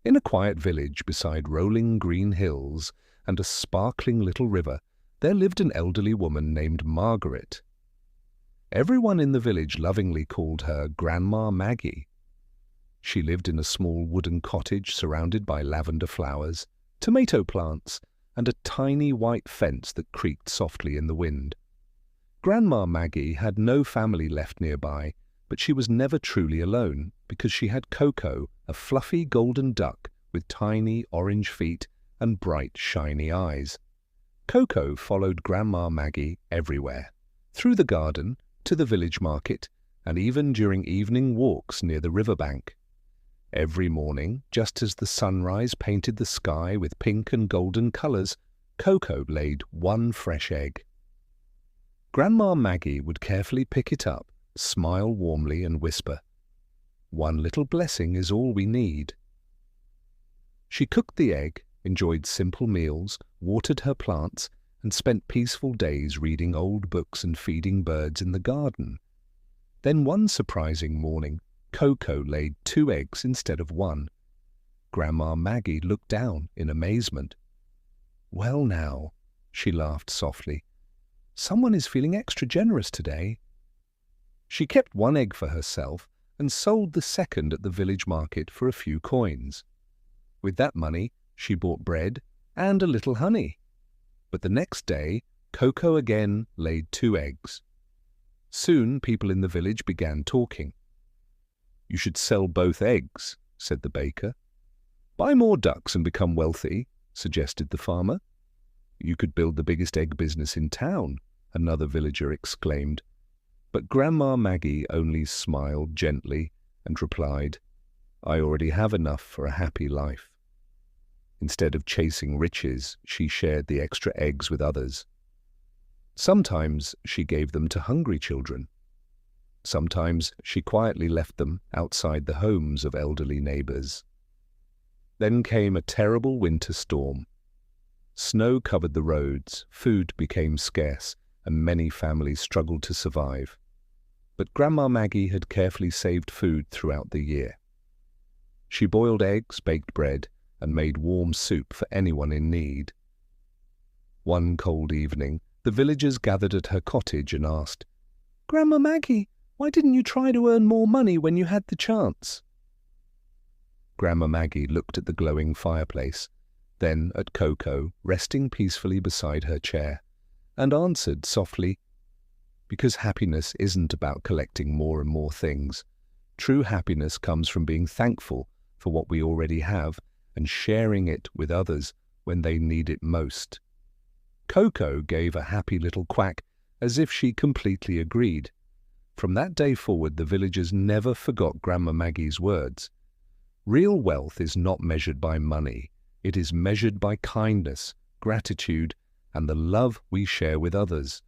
In a quiet village beside rolling green hills and a sparkling little river, there lived an elderly woman named Margaret. Everyone in the village lovingly called her Grandma Maggie. She lived in a small wooden cottage surrounded by lavender flowers, tomato plants, and a tiny white fence that creaked softly in the wind. Grandma Maggie had no family left nearby, but she was never truly alone because she had Coco, a fluffy golden duck with tiny orange feet and bright, shiny eyes. Coco followed Grandma Maggie everywhere, through the garden, to the village market, and even during evening walks near the riverbank. Every morning, just as the sunrise painted the sky with pink and golden colors, Coco laid one fresh egg. Grandma Maggie would carefully pick it up, smile warmly, and whisper, "One little blessing is all we need." She cooked the egg, enjoyed simple meals, watered her plants, and spent peaceful days reading old books and feeding birds in the garden. Then one surprising morning, Coco laid 2 eggs instead of 1. Grandma Maggie looked down in amazement. "Well now," she laughed softly, "someone is feeling extra generous today." She kept 1 egg for herself and sold the second at the village market for a few coins. With that money, she bought bread and a little honey. But the next day, Coco again laid 2 eggs. Soon people in the village began talking. "You should sell both eggs," said the baker. "Buy more ducks and become wealthy," suggested the farmer. "You could build the biggest egg business in town," another villager exclaimed. But Grandma Maggie only smiled gently and replied, "I already have enough for a happy life." Instead of chasing riches, she shared the extra eggs with others. Sometimes she gave them to hungry children. Sometimes she quietly left them outside the homes of elderly neighbors. Then came a terrible winter storm. Snow covered the roads, food became scarce, and many families struggled to survive. But Grandma Maggie had carefully saved food throughout the year. She boiled eggs, baked bread, and made warm soup for anyone in need. One cold evening, the villagers gathered at her cottage and asked, "Grandma Maggie, why didn't you try to earn more money when you had the chance?" Grandma Maggie looked at the glowing fireplace, then at Coco resting peacefully beside her chair, and answered softly, "Because happiness isn't about collecting more and more things. True happiness comes from being thankful for what we already have and sharing it with others when they need it most." Coco gave a happy little quack as if she completely agreed. From that day forward, the villagers never forgot Grandma Maggie's words. Real wealth is not measured by money. It is measured by kindness, gratitude, and the love we share with others.